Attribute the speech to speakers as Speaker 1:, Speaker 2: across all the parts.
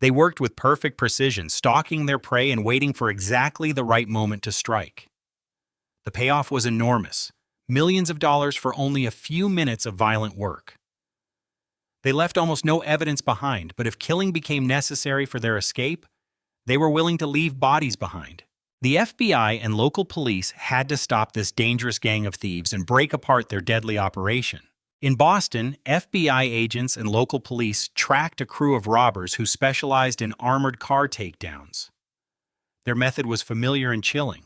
Speaker 1: They worked with perfect precision, stalking their prey and waiting for exactly the right moment to strike. The payoff was enormous, millions of dollars for only a few minutes of violent work. They left almost no evidence behind, but if killing became necessary for their escape, they were willing to leave bodies behind. The FBI and local police had to stop this dangerous gang of thieves and break apart their deadly operation. In Boston, FBI agents and local police tracked a crew of robbers who specialized in armored car takedowns. Their method was familiar and chilling.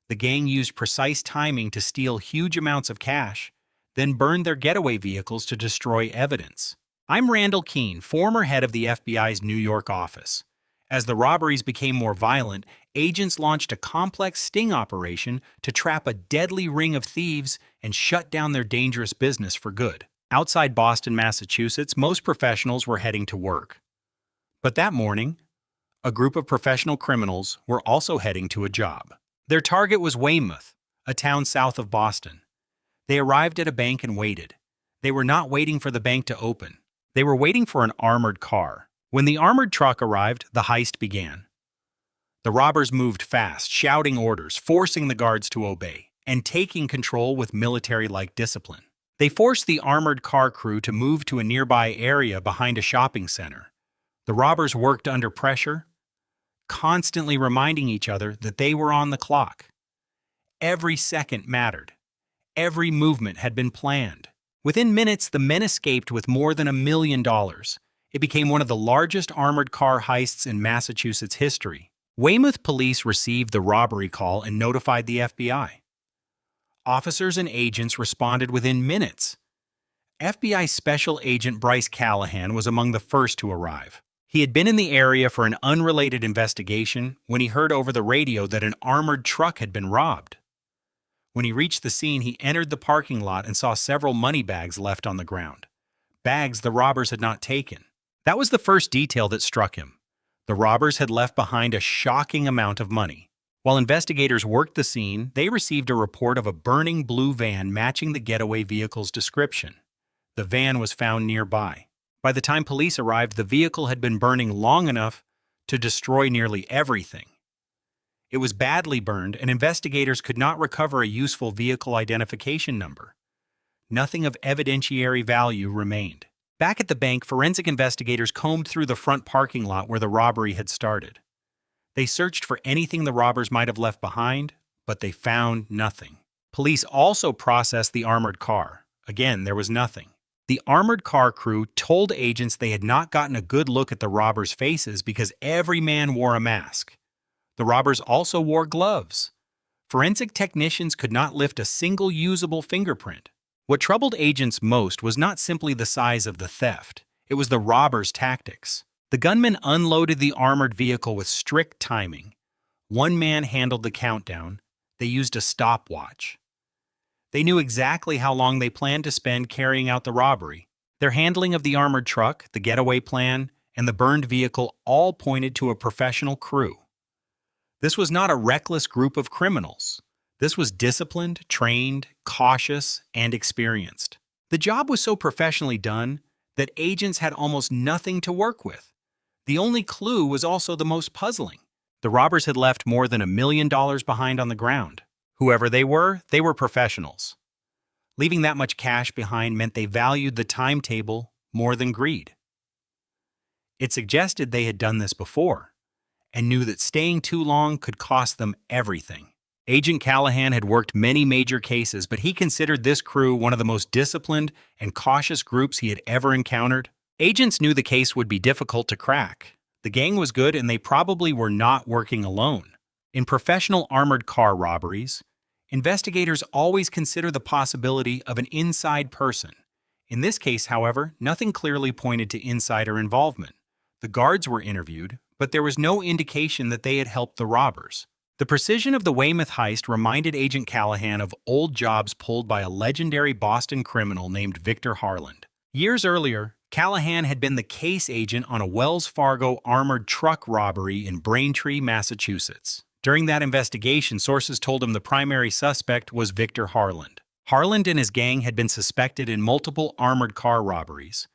Speaker 1: The gang used precise timing to steal huge amounts of cash, then burned their getaway vehicles to destroy evidence. I'm Randall Keene, former head of the FBI's New York office. As the robberies became more violent, agents launched a complex sting operation to trap a deadly ring of thieves and shut down their dangerous business for good. Outside Boston, Massachusetts, most professionals were heading to work. But that morning, a group of professional criminals were also heading to a job. Their target was Weymouth, a town south of Boston. They arrived at a bank and waited. They were not waiting for the bank to open. They were waiting for an armored car. When the armored truck arrived, the heist began. The robbers moved fast, shouting orders, forcing the guards to obey, and taking control with military-like discipline. They forced the armored car crew to move to a nearby area behind a shopping center. The robbers worked under pressure, constantly reminding each other that they were on the clock. Every second mattered. Every movement had been planned. Within minutes, the men escaped with more than $1 million. It became one of the largest armored car heists in Massachusetts history. Weymouth police received the robbery call and notified the FBI. Officers and agents responded within minutes. FBI Special Agent Bryce Callahan was among the first to arrive. He had been in the area for an unrelated investigation when he heard over the radio that an armored truck had been robbed. When he reached the scene, he entered the parking lot and saw several money bags left on the ground. Bags the robbers had not taken. That was the first detail that struck him. The robbers had left behind a shocking amount of money. While investigators worked the scene, they received a report of a burning blue van matching the getaway vehicle's description. The van was found nearby. By the time police arrived, the vehicle had been burning long enough to destroy nearly everything. It was badly burned, and investigators could not recover a useful vehicle identification number. Nothing of evidentiary value remained. Back at the bank, forensic investigators combed through the front parking lot where the robbery had started. They searched for anything the robbers might have left behind, but they found nothing. Police also processed the armored car. Again, there was nothing. The armored car crew told agents they had not gotten a good look at the robbers' faces because every man wore a mask. The robbers also wore gloves. Forensic technicians could not lift a single usable fingerprint. What troubled agents most was not simply the size of the theft. It was the robbers' tactics. The gunmen unloaded the armored vehicle with strict timing. One man handled the countdown. They used a stopwatch. They knew exactly how long they planned to spend carrying out the robbery. Their handling of the armored truck, the getaway plan, and the burned vehicle all pointed to a professional crew. This was not a reckless group of criminals. This was disciplined, trained, cautious, and experienced. The job was so professionally done that agents had almost nothing to work with. The only clue was also the most puzzling. The robbers had left more than $1 million behind on the ground. Whoever they were professionals. Leaving that much cash behind meant they valued the timetable more than greed. It suggested they had done this before and knew that staying too long could cost them everything. Agent Callahan had worked many major cases, but he considered this crew one of the most disciplined and cautious groups he had ever encountered. Agents knew the case would be difficult to crack. The gang was good, and they probably were not working alone. In professional armored car robberies, investigators always consider the possibility of an inside person. In this case, however, nothing clearly pointed to insider involvement. The guards were interviewed, but there was no indication that they had helped the robbers. The precision of the Weymouth heist reminded Agent Callahan of old jobs pulled by a legendary Boston criminal named Victor Harland. Years earlier, Callahan had been the case agent on a Wells Fargo armored truck robbery in Braintree, Massachusetts. During that investigation, sources told him the primary suspect was Victor Harland. Harland and his gang had been suspected in multiple armored car robberies,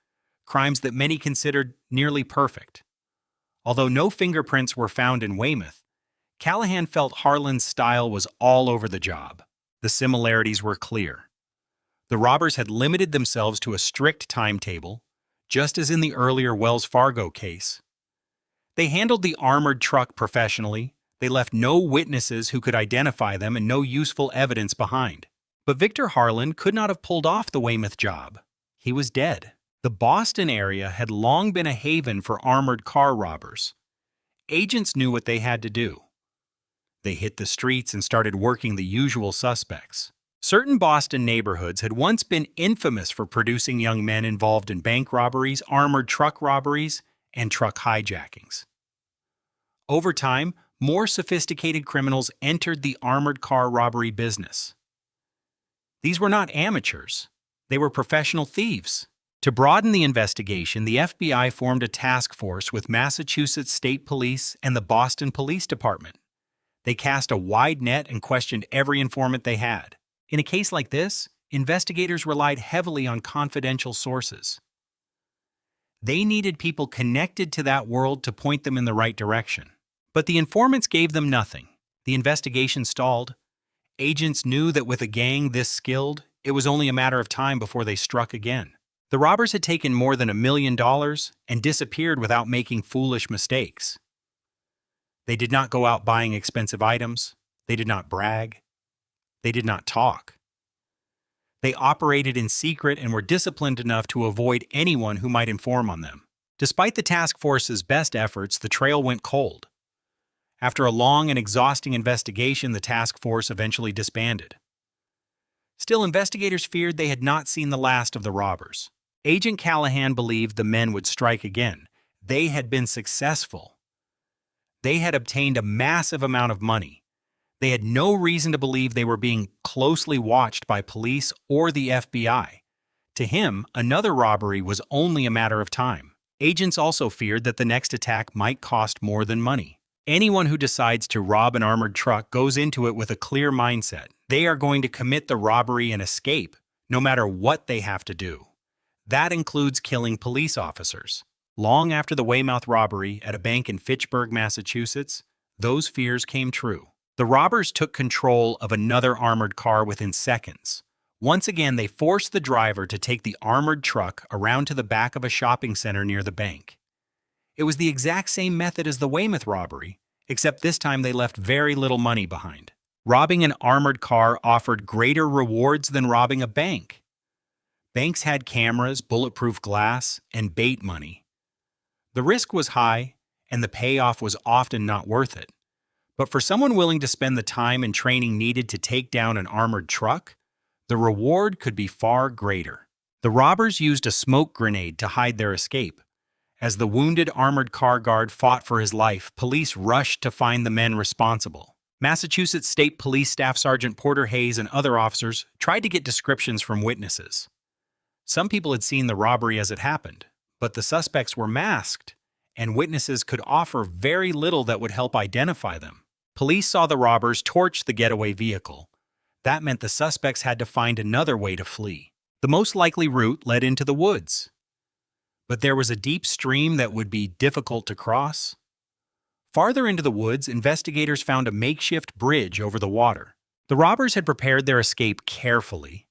Speaker 1: crimes that many considered nearly perfect. Although no fingerprints were found in Weymouth, Callahan felt Harlan's style was all over the job. The similarities were clear. The robbers had limited themselves to a strict timetable, just as in the earlier Wells Fargo case. They handled the armored truck professionally. They left no witnesses who could identify them and no useful evidence behind. But Victor Harlan could not have pulled off the Weymouth job. He was dead. The Boston area had long been a haven for armored car robbers. Agents knew what they had to do. They hit the streets and started working the usual suspects. Certain Boston neighborhoods had once been infamous for producing young men involved in bank robberies, armored truck robberies, and truck hijackings. Over time, more sophisticated criminals entered the armored car robbery business. These were not amateurs. They were professional thieves. To broaden the investigation, the FBI formed a task force with Massachusetts State Police and the Boston Police Department. They cast a wide net and questioned every informant they had. In a case like this, investigators relied heavily on confidential sources. They needed people connected to that world to point them in the right direction. But the informants gave them nothing. The investigation stalled. Agents knew that with a gang this skilled, it was only a matter of time before they struck again. The robbers had taken more than $1 million and disappeared without making foolish mistakes. They did not go out buying expensive items. They did not brag. They did not talk. They operated in secret and were disciplined enough to avoid anyone who might inform on them. Despite the task force's best efforts, the trail went cold. After a long and exhausting investigation, the task force eventually disbanded. Still, investigators feared they had not seen the last of the robbers. Agent Callahan believed the men would strike again. They had been successful. They had obtained a massive amount of money. They had no reason to believe they were being closely watched by police or the FBI. To him, another robbery was only a matter of time. Agents also feared that the next attack might cost more than money. Anyone who decides to rob an armored truck goes into it with a clear mindset. They are going to commit the robbery and escape, no matter what they have to do. That includes killing police officers. Long after the Weymouth robbery at a bank in Fitchburg, Massachusetts, those fears came true. The robbers took control of another armored car within seconds. Once again, they forced the driver to take the armored truck around to the back of a shopping center near the bank. It was the exact same method as the Weymouth robbery, except this time they left very little money behind. Robbing an armored car offered greater rewards than robbing a bank. Banks had cameras, bulletproof glass, and bait money. The risk was high, and the payoff was often not worth it. But for someone willing to spend the time and training needed to take down an armored truck, the reward could be far greater. The robbers used a smoke grenade to hide their escape. As the wounded armored car guard fought for his life, police rushed to find the men responsible. Massachusetts State Police Staff Sergeant Porter Hayes and other officers tried to get descriptions from witnesses. Some people had seen the robbery as it happened, but the suspects were masked, and witnesses could offer very little that would help identify them. Police saw the robbers torch the getaway vehicle. That meant the suspects had to find another way to flee. The most likely route led into the woods. But there was a deep stream that would be difficult to cross. Farther into the woods, investigators found a makeshift bridge over the water. The robbers had prepared their escape carefully.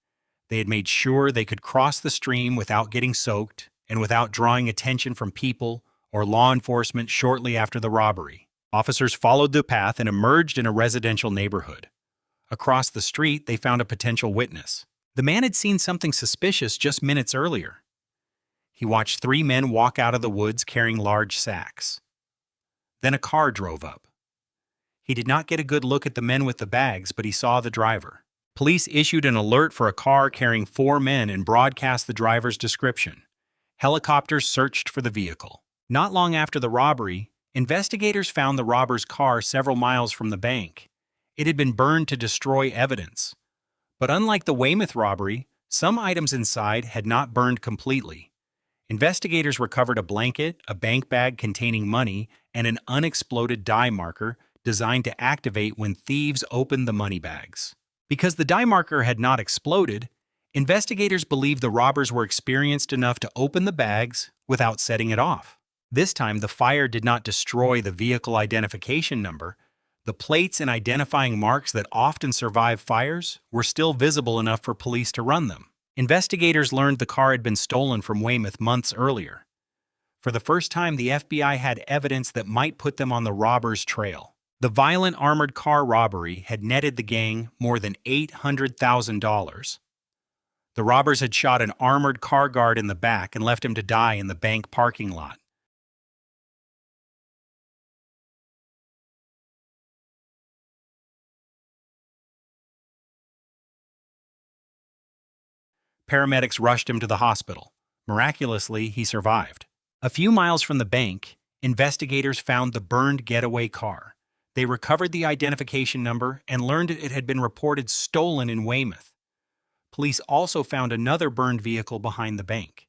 Speaker 1: They had made sure they could cross the stream without getting soaked and without drawing attention from people or law enforcement shortly after the robbery. Officers followed the path and emerged in a residential neighborhood. Across the street, they found a potential witness. The man had seen something suspicious just minutes earlier. He watched 3 men walk out of the woods carrying large sacks. Then a car drove up. He did not get a good look at the men with the bags, but he saw the driver. Police issued an alert for a car carrying 4 men and broadcast the driver's description. Helicopters searched for the vehicle. Not long after the robbery, investigators found the robber's car several miles from the bank. It had been burned to destroy evidence. But unlike the Weymouth robbery, some items inside had not burned completely. Investigators recovered a blanket, a bank bag containing money, and an unexploded dye marker designed to activate when thieves opened the money bags. Because the dye marker had not exploded, investigators believed the robbers were experienced enough to open the bags without setting it off. This time, the fire did not destroy the vehicle identification number. The plates and identifying marks that often survive fires were still visible enough for police to run them. Investigators learned the car had been stolen from Weymouth months earlier. For the first time, the FBI had evidence that might put them on the robbers' trail. The violent armored car robbery had netted the gang more than $800,000. The robbers had shot an armored car guard in the back and left him to die in the bank parking lot. Paramedics rushed him to the hospital. Miraculously, he survived. A few miles from the bank, investigators found the burned getaway car. They recovered the identification number and learned it had been reported stolen in Weymouth. Police also found another burned vehicle behind the bank.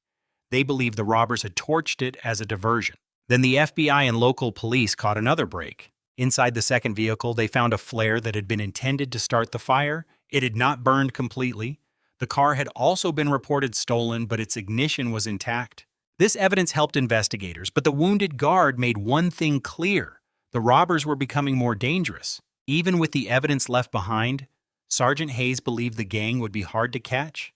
Speaker 1: They believed the robbers had torched it as a diversion. Then the FBI and local police caught another break. Inside the second vehicle, they found a flare that had been intended to start the fire. It had not burned completely. The car had also been reported stolen, but its ignition was intact. This evidence helped investigators, but the wounded guard made one thing clear. The robbers were becoming more dangerous. Even with the evidence left behind, Sergeant Hayes believed the gang would be hard to catch.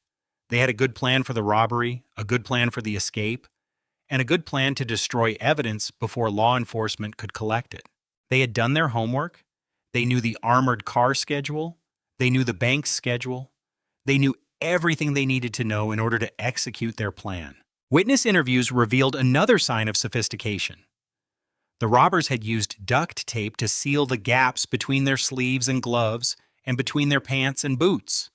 Speaker 1: They had a good plan for the robbery, a good plan for the escape, and a good plan to destroy evidence before law enforcement could collect it. They had done their homework. They knew the armored car schedule. They knew the bank's schedule. They knew everything they needed to know in order to execute their plan. Witness interviews revealed another sign of sophistication. The robbers had used duct tape to seal the gaps between their sleeves and gloves and between their pants and boots.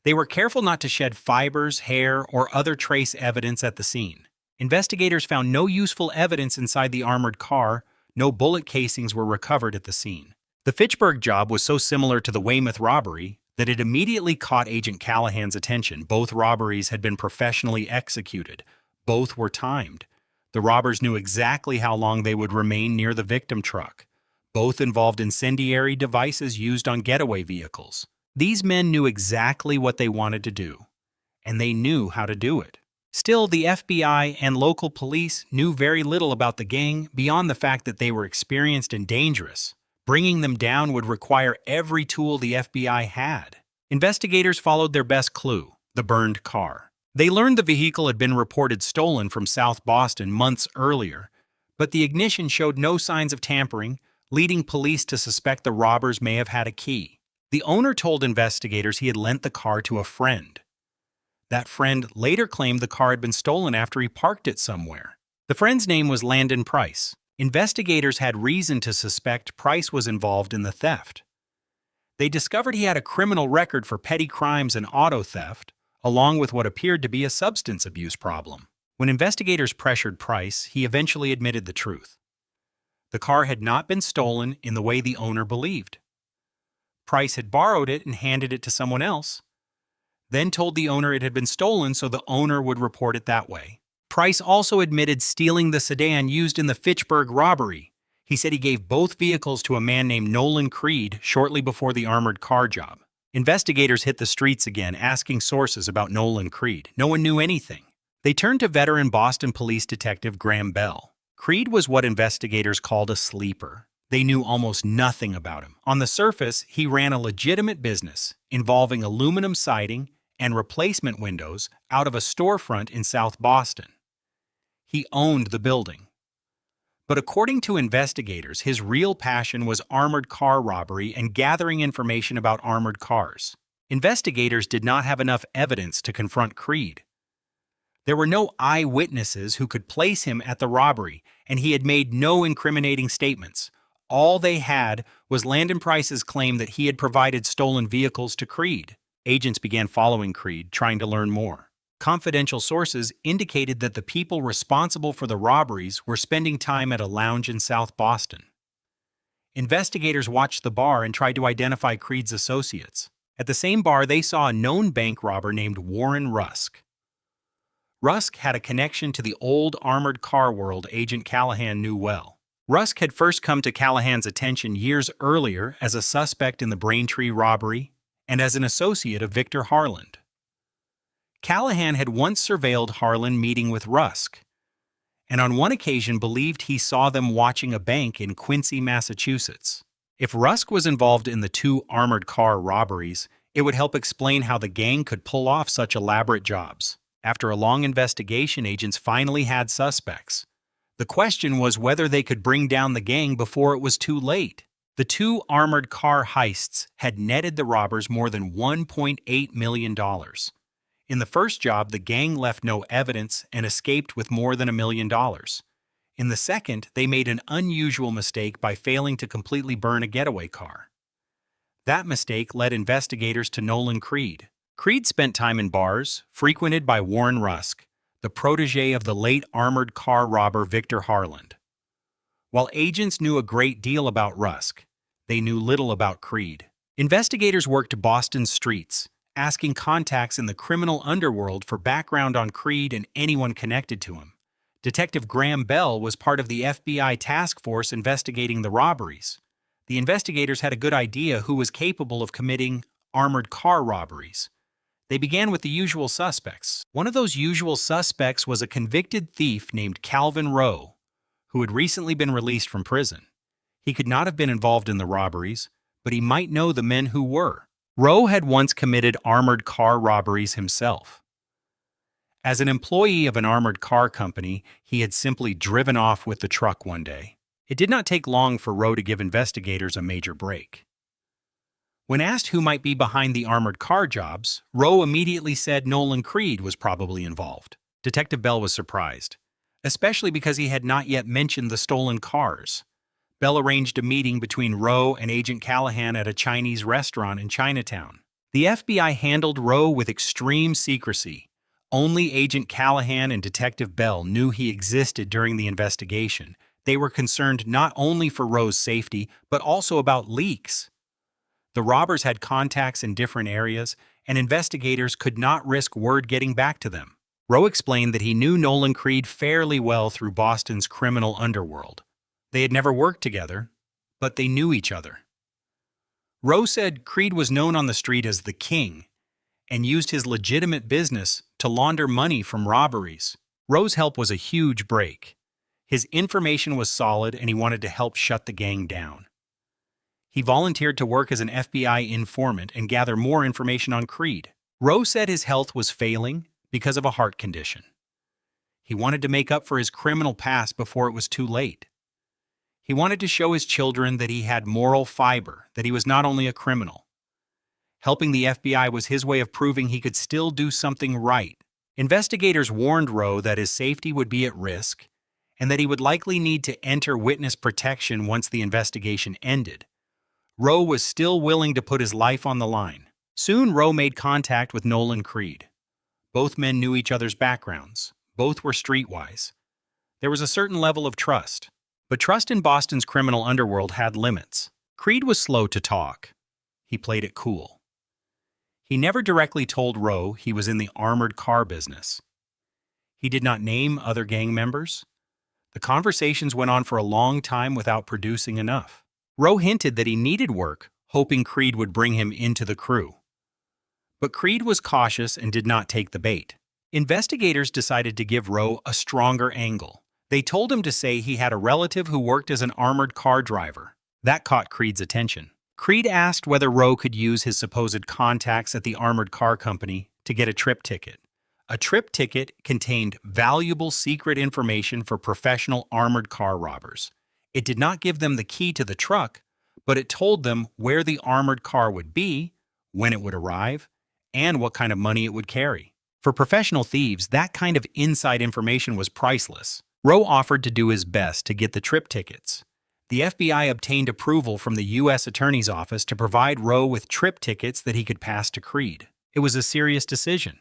Speaker 1: They were careful not to shed fibers, hair, or other trace evidence at the scene. Investigators found no useful evidence inside the armored car. No bullet casings were recovered at the scene. The Fitchburg job was so similar to the Weymouth robbery that it immediately caught Agent Callahan's attention. Both robberies had been professionally executed. Both were timed. The robbers knew exactly how long they would remain near the victim truck. Both involved incendiary devices used on getaway vehicles. These men knew exactly what they wanted to do, and they knew how to do it. Still, the FBI and local police knew very little about the gang beyond the fact that they were experienced and dangerous. Bringing them down would require every tool the FBI had. Investigators followed their best clue, the burned car. They learned the vehicle had been reported stolen from South Boston months earlier, but the ignition showed no signs of tampering, leading police to suspect the robbers may have had a key. The owner told investigators he had lent the car to a friend. That friend later claimed the car had been stolen after he parked it somewhere. The friend's name was Landon Price. Investigators had reason to suspect Price was involved in the theft. They discovered he had a criminal record for petty crimes and auto theft, along with what appeared to be a substance abuse problem. When investigators pressured Price, he eventually admitted the truth. The car had not been stolen in the way the owner believed. Price had borrowed it and handed it to someone else, then told the owner it had been stolen so the owner would report it that way. Price also admitted stealing the sedan used in the Fitchburg robbery. He said he gave both vehicles to a man named Nolan Creed shortly before the armored car job. Investigators hit the streets again, asking sources about Nolan Creed. No one knew anything. They turned to veteran Boston police detective Graham Bell. Creed was what investigators called a sleeper. They knew almost nothing about him. On the surface, he ran a legitimate business involving aluminum siding and replacement windows out of a storefront in South Boston. He owned the building. But according to investigators, his real passion was armored car robbery and gathering information about armored cars. Investigators did not have enough evidence to confront Creed. There were no eyewitnesses who could place him at the robbery, and he had made no incriminating statements. All they had was Landon Price's claim that he had provided stolen vehicles to Creed. Agents began following Creed, trying to learn more. Confidential sources indicated that the people responsible for the robberies were spending time at a lounge in South Boston. Investigators watched the bar and tried to identify Creed's associates. At the same bar, they saw a known bank robber named Warren Rusk. Rusk had a connection to the old armored car world Agent Callahan knew well. Rusk had first come to Callahan's attention years earlier as a suspect in the Braintree robbery and as an associate of Victor Harland. Callahan had once surveilled Harlan meeting with Rusk, and on one occasion believed he saw them watching a bank in Quincy, Massachusetts. If Rusk was involved in the two armored car robberies, it would help explain how the gang could pull off such elaborate jobs. After a long investigation, agents finally had suspects. The question was whether they could bring down the gang before it was too late. The two armored car heists had netted the robbers more than $1.8 million. In the first job, the gang left no evidence and escaped with more than $1 million. In the second, they made an unusual mistake by failing to completely burn a getaway car. That mistake led investigators to Nolan Creed. Creed spent time in bars, frequented by Warren Rusk, the protege of the late armored car robber Victor Harland. While agents knew a great deal about Rusk, they knew little about Creed. Investigators worked Boston's streets, asking contacts in the criminal underworld for background on Creed and anyone connected to him. Detective Graham Bell was part of the FBI task force investigating the robberies. The investigators had a good idea who was capable of committing armored car robberies. They began with the usual suspects. One of those usual suspects was a convicted thief named Calvin Rowe, who had recently been released from prison. He could not have been involved in the robberies, but he might know the men who were. Rowe had once committed armored car robberies himself. As an employee of an armored car company, he had simply driven off with the truck one day. It did not take long for Rowe to give investigators a major break. When asked who might be behind the armored car jobs, Rowe immediately said Nolan Creed was probably involved. Detective Bell was surprised, especially because he had not yet mentioned the stolen cars. Bell arranged a meeting between Rowe and Agent Callahan at a Chinese restaurant in Chinatown. The FBI handled Rowe with extreme secrecy. Only Agent Callahan and Detective Bell knew he existed during the investigation. They were concerned not only for Rowe's safety, but also about leaks. The robbers had contacts in different areas, and investigators could not risk word getting back to them. Rowe explained that he knew Nolan Creed fairly well through Boston's criminal underworld. They had never worked together, but they knew each other. Rowe said Creed was known on the street as the King and used his legitimate business to launder money from robberies. Rowe's help was a huge break. His information was solid and he wanted to help shut the gang down. He volunteered to work as an FBI informant and gather more information on Creed. Rowe said his health was failing because of a heart condition. He wanted to make up for his criminal past before it was too late. He wanted to show his children that he had moral fiber, that he was not only a criminal. Helping the FBI was his way of proving he could still do something right. Investigators warned Rowe that his safety would be at risk and that he would likely need to enter witness protection once the investigation ended. Rowe was still willing to put his life on the line. Soon, Rowe made contact with Nolan Creed. Both men knew each other's backgrounds. Both were streetwise. There was a certain level of trust. But trust in Boston's criminal underworld had limits. Creed was slow to talk. He played it cool. He never directly told Rowe he was in the armored car business. He did not name other gang members. The conversations went on for a long time without producing enough. Rowe hinted that he needed work, hoping Creed would bring him into the crew. But Creed was cautious and did not take the bait. Investigators decided to give Rowe a stronger angle. They told him to say he had a relative who worked as an armored car driver. That caught Creed's attention. Creed asked whether Rowe could use his supposed contacts at the armored car company to get a trip ticket. A trip ticket contained valuable secret information for professional armored car robbers. It did not give them the key to the truck, but it told them where the armored car would be, when it would arrive, and what kind of money it would carry. For professional thieves, that kind of inside information was priceless. Rowe offered to do his best to get the trip tickets. The FBI obtained approval from the U.S. Attorney's Office to provide Rowe with trip tickets that he could pass to Creed. It was a serious decision.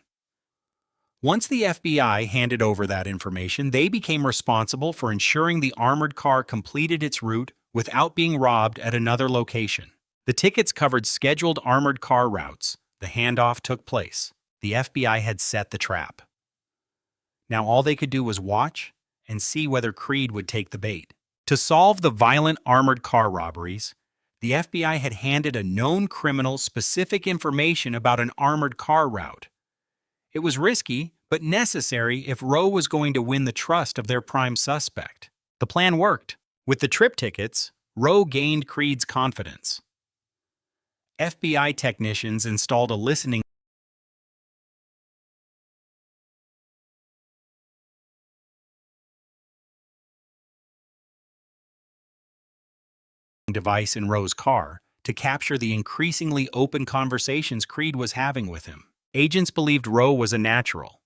Speaker 1: Once the FBI handed over that information, they became responsible for ensuring the armored car completed its route without being robbed at another location. The tickets covered scheduled armored car routes. The handoff took place. The FBI had set the trap. Now all they could do was watch and see whether Creed would take the bait. To solve the violent armored car robberies, the FBI had handed a known criminal specific information about an armored car route. It was risky, but necessary if Rowe was going to win the trust of their prime suspect. The plan worked. With the trip tickets, Rowe gained Creed's confidence. FBI technicians installed a listening device in Rowe's car to capture the increasingly open conversations Creed was having with him. Agents believed Rowe was a natural.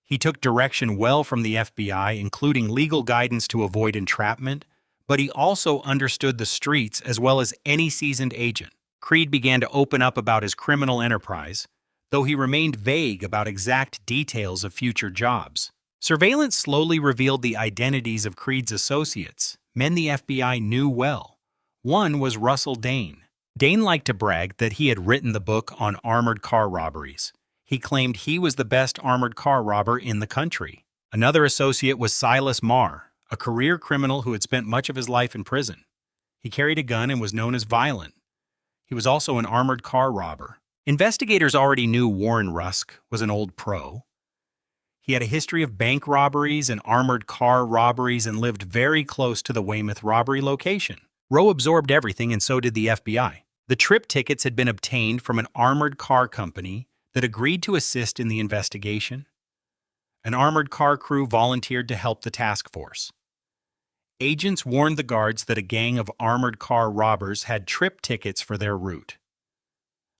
Speaker 1: He took direction well from the FBI, including legal guidance to avoid entrapment, but he also understood the streets as well as any seasoned agent. Creed began to open up about his criminal enterprise, though he remained vague about exact details of future jobs. Surveillance slowly revealed the identities of Creed's associates, men the FBI knew well. One was Russell Dane. Dane liked to brag that he had written the book on armored car robberies. He claimed he was the best armored car robber in the country. Another associate was Silas Marr, a career criminal who had spent much of his life in prison. He carried a gun and was known as violent. He was also an armored car robber. Investigators already knew Warren Rusk was an old pro. He had a history of bank robberies and armored car robberies and lived very close to the Weymouth robbery location. Rowe absorbed everything, and so did the FBI. The trip tickets had been obtained from an armored car company that agreed to assist in the investigation. An armored car crew volunteered to help the task force. Agents warned the guards that a gang of armored car robbers had trip tickets for their route.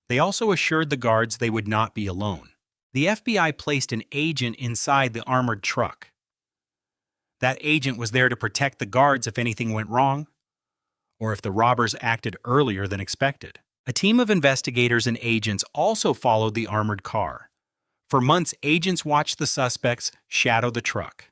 Speaker 1: They also assured the guards they would not be alone. The FBI placed an agent inside the armored truck. That agent was there to protect the guards if anything went wrong, or if the robbers acted earlier than expected. A team of investigators and agents also followed the armored car. For months, agents watched the suspects shadow the truck.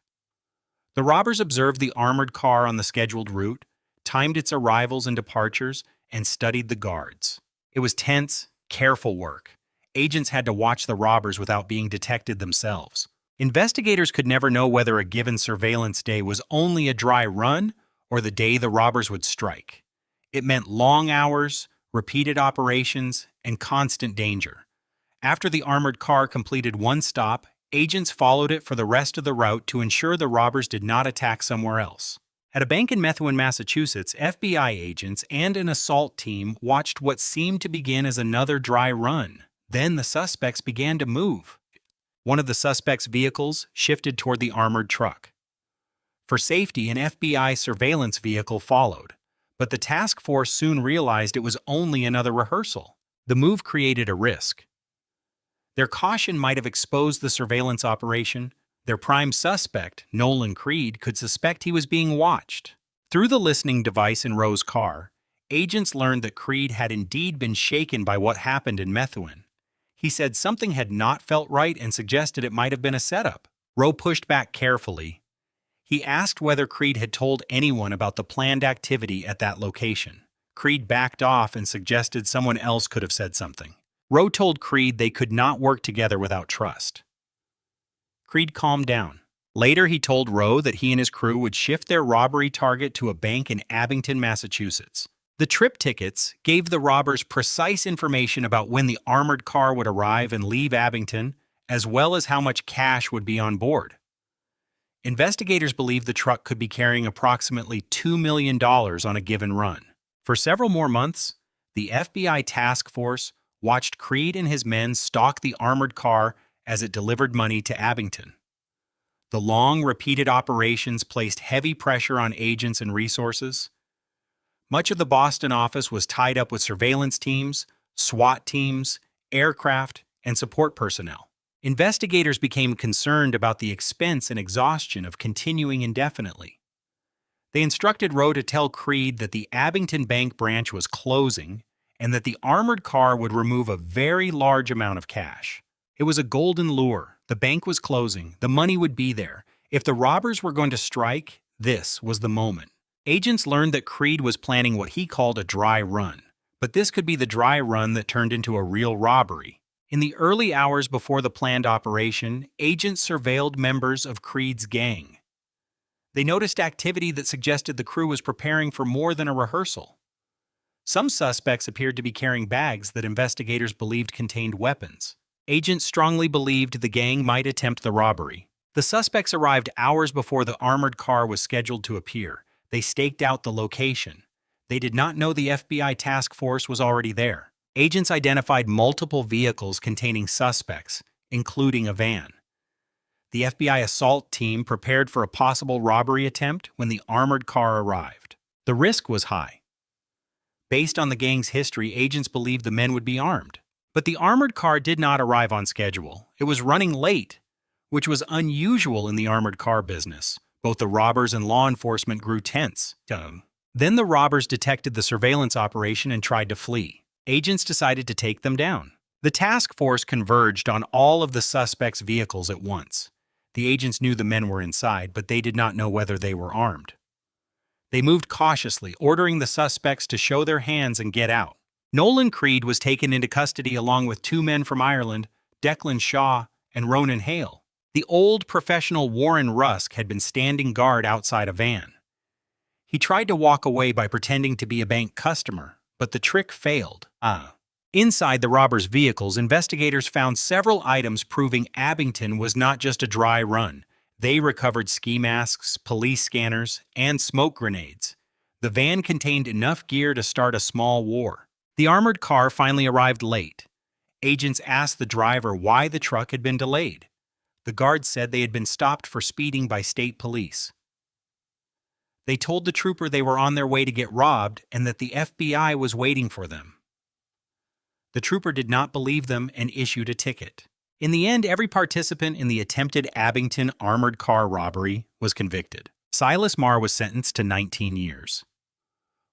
Speaker 1: The robbers observed the armored car on the scheduled route, timed its arrivals and departures, and studied the guards. It was tense, careful work. Agents had to watch the robbers without being detected themselves. Investigators could never know whether a given surveillance day was only a dry run or the day the robbers would strike. It meant long hours, repeated operations, and constant danger. After the armored car completed one stop, agents followed it for the rest of the route to ensure the robbers did not attack somewhere else. At a bank in Methuen, Massachusetts, FBI agents and an assault team watched what seemed to begin as another dry run. Then the suspects began to move. One of the suspects' vehicles shifted toward the armored truck. For safety, an FBI surveillance vehicle followed, but the task force soon realized it was only another rehearsal. The move created a risk. Their caution might have exposed the surveillance operation. Their prime suspect, Nolan Creed, could suspect he was being watched. Through the listening device in Rowe's car, agents learned that Creed had indeed been shaken by what happened in Methuen. He said something had not felt right and suggested it might have been a setup. Rowe pushed back carefully. He asked whether Creed had told anyone about the planned activity at that location. Creed backed off and suggested someone else could have said something. Rowe told Creed they could not work together without trust. Creed calmed down. Later, he told Rowe that he and his crew would shift their robbery target to a bank in Abington, Massachusetts. The trip tickets gave the robbers precise information about when the armored car would arrive and leave Abington, as well as how much cash would be on board. Investigators believed the truck could be carrying approximately $2 million on a given run. For several more months, the FBI task force watched Creed and his men stalk the armored car as it delivered money to Abington. The long, repeated operations placed heavy pressure on agents and resources. Much of the Boston office was tied up with surveillance teams, SWAT teams, aircraft, and support personnel. Investigators became concerned about the expense and exhaustion of continuing indefinitely. They instructed Rowe to tell Creed that the Abington Bank branch was closing and that the armored car would remove a very large amount of cash. It was a golden lure. The bank was closing. The money would be there. If the robbers were going to strike, this was the moment. Agents learned that Creed was planning what he called a dry run, but this could be the dry run that turned into a real robbery. In the early hours before the planned operation, agents surveilled members of Creed's gang. They noticed activity that suggested the crew was preparing for more than a rehearsal. Some suspects appeared to be carrying bags that investigators believed contained weapons. Agents strongly believed the gang might attempt the robbery. The suspects arrived hours before the armored car was scheduled to appear. They staked out the location. They did not know the FBI task force was already there. Agents identified multiple vehicles containing suspects, including a van. The FBI assault team prepared for a possible robbery attempt when the armored car arrived. The risk was high. Based on the gang's history, agents believed the men would be armed. But the armored car did not arrive on schedule. It was running late, which was unusual in the armored car business. Both the robbers and law enforcement grew tense. Then the robbers detected the surveillance operation and tried to flee. Agents decided to take them down. The task force converged on all of the suspects' vehicles at once. The agents knew the men were inside, but they did not know whether they were armed. They moved cautiously, ordering the suspects to show their hands and get out. Nolan Creed was taken into custody along with two men from Ireland, Declan Shaw and Ronan Hale. The old professional Warren Rusk had been standing guard outside a van. He tried to walk away by pretending to be a bank customer, but the trick failed. Inside the robbers' vehicles, investigators found several items proving Abington was not just a dry run. They recovered ski masks, police scanners, and smoke grenades. The van contained enough gear to start a small war. The armored car finally arrived late. Agents asked the driver why the truck had been delayed. The guard said they had been stopped for speeding by state police. They told the trooper they were on their way to get robbed and that the FBI was waiting for them. The trooper did not believe them and issued a ticket. In the end, every participant in the attempted Abington armored car robbery was convicted. Silas Marr was sentenced to 19 years.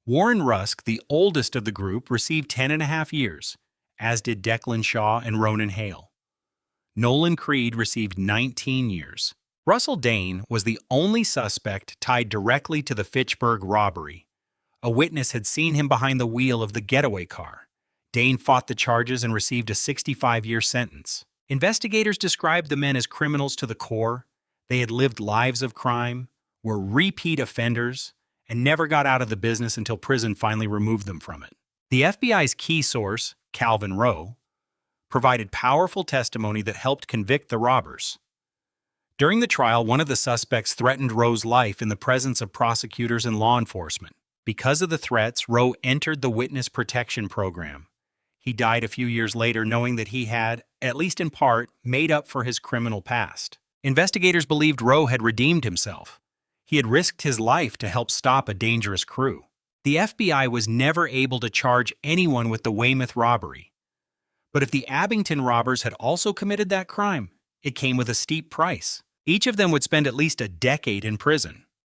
Speaker 1: Warren Rusk, the oldest of the group, received 10.5 years, as did Declan Shaw and Ronan Hale. Nolan Creed received 19 years. Russell Dane was the only suspect tied directly to the Fitchburg robbery. A witness had seen him behind the wheel of the getaway car. Dane fought the charges and received a 65-year sentence. Investigators described the men as criminals to the core. They had lived lives of crime, were repeat offenders, and never got out of the business until prison finally removed them from it. The FBI's key source, Calvin Rowe, provided powerful testimony that helped convict the robbers. During the trial, one of the suspects threatened Rowe's life in the presence of prosecutors and law enforcement. Because of the threats, Rowe entered the Witness Protection Program. He died a few years later knowing that he had, at least in part, made up for his criminal past. Investigators believed Rowe had redeemed himself. He had risked his life to help stop a dangerous crew. The FBI was never able to charge anyone with the Weymouth robbery. But if the Abington robbers had also committed that crime, it came with a steep price. Each of them would spend at least a decade in prison.